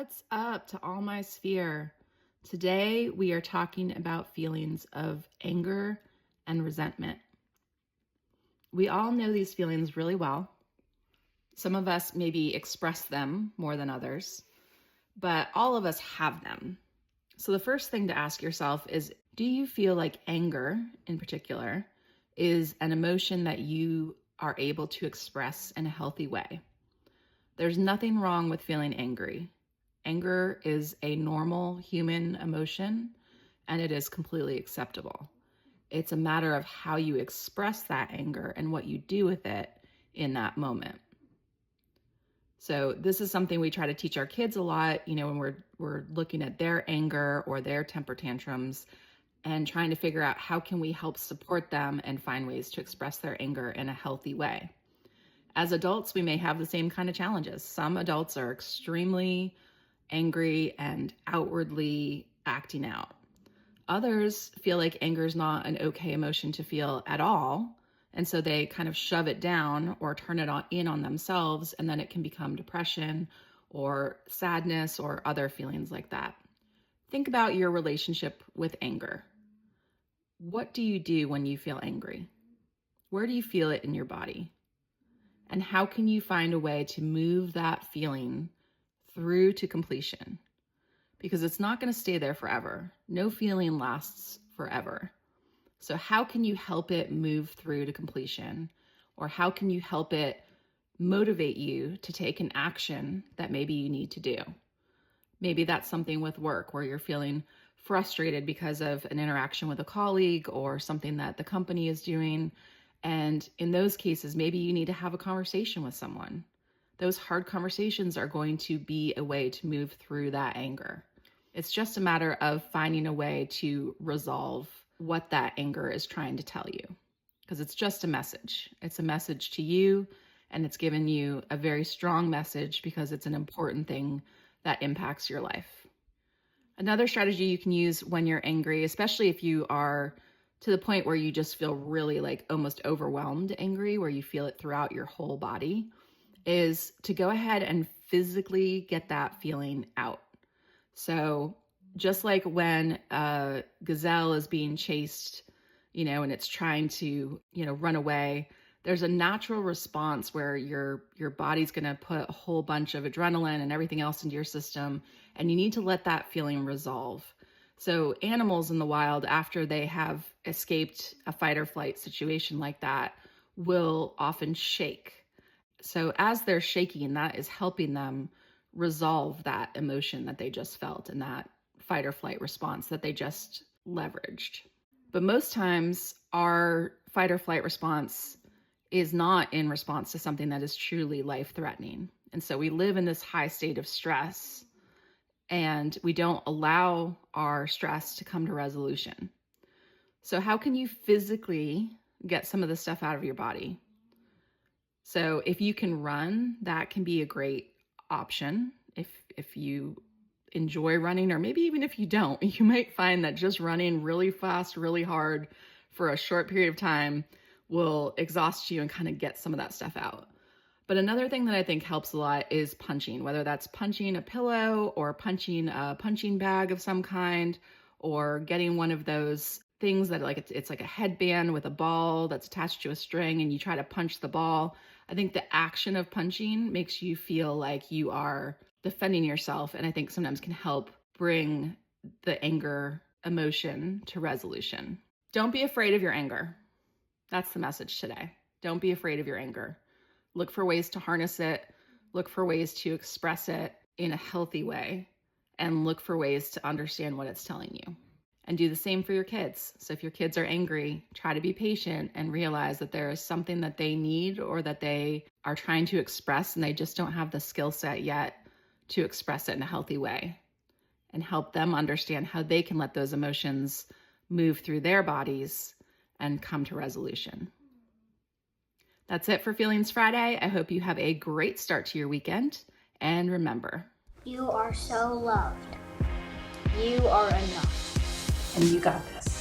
What's up to all my sphere? Today we are talking about feelings of anger and resentment. We all know these feelings really well. Some of us maybe express them more than others, but all of us have them. So the first thing to ask yourself is, do you feel like anger in particular is an emotion that you are able to express in a healthy way? There's nothing wrong with feeling angry. Anger is a normal human emotion, and it is completely acceptable. It's a matter of how you express that anger and what you do with it in that moment. So this is something we try to teach our kids a lot, when we're looking at their anger or their temper tantrums and trying to figure out how can we help support them and find ways to express their anger in a healthy way. As adults, we may have the same kind of challenges. Some adults are extremely angry and outwardly acting out. Others feel like anger is not an okay emotion to feel at all, and so they kind of shove it down or turn it in on themselves, and then it can become depression or sadness or other feelings like that. Think about your relationship with anger. What do you do when you feel angry? Where do you feel it in your body? And how can you find a way to move that feeling through to completion? Because it's not going to stay there forever. No feeling lasts forever. So how can you help it move through to completion? Or how can you help it motivate you to take an action that maybe you need to do? Maybe that's something with work where you're feeling frustrated because of an interaction with a colleague or something that the company is doing. And in those cases, maybe you need to have a conversation with someone. Those hard conversations are going to be a way to move through that anger. It's just a matter of finding a way to resolve what that anger is trying to tell you, because it's just a message. It's a message to you, and it's given you a very strong message because it's an important thing that impacts your life. Another strategy you can use when you're angry, especially if you are to the point where you just feel really like almost overwhelmed angry, where you feel it throughout your whole body, is to go ahead and physically get that feeling out. So just like when a gazelle is being chased, and it's trying to, run away, there's a natural response where your body's going to put a whole bunch of adrenaline and everything else into your system, and you need to let that feeling resolve. So animals in the wild, after they have escaped a fight or flight situation like that, will often shake. So as they're shaking, that is helping them resolve that emotion that they just felt and that fight or flight response that they just leveraged. But most times our fight or flight response is not in response to something that is truly life-threatening. And so we live in this high state of stress, and we don't allow our stress to come to resolution. So how can you physically get some of the stuff out of your body? So if you can run, that can be a great option. If you enjoy running, or maybe even if you don't, you might find that just running really fast, really hard for a short period of time will exhaust you and kind of get some of that stuff out. But another thing that I think helps a lot is punching, whether that's punching a pillow or punching a punching bag of some kind, or getting one of those things that it's like a headband with a ball that's attached to a string, and you try to punch the ball. I think the action of punching makes you feel like you are defending yourself, and I think sometimes can help bring the anger emotion to resolution. Don't be afraid of your anger. That's the message today. Don't be afraid of your anger. Look for ways to harness it. Look for ways to express it in a healthy way, and look for ways to understand what it's telling you. And do the same for your kids. So if your kids are angry, try to be patient and realize that there is something that they need or that they are trying to express, and they just don't have the skill set yet to express it in a healthy way, and help them understand how they can let those emotions move through their bodies and come to resolution. That's it for Feelings Friday. I hope you have a great start to your weekend. And remember, you are so loved. You are enough. and you got this.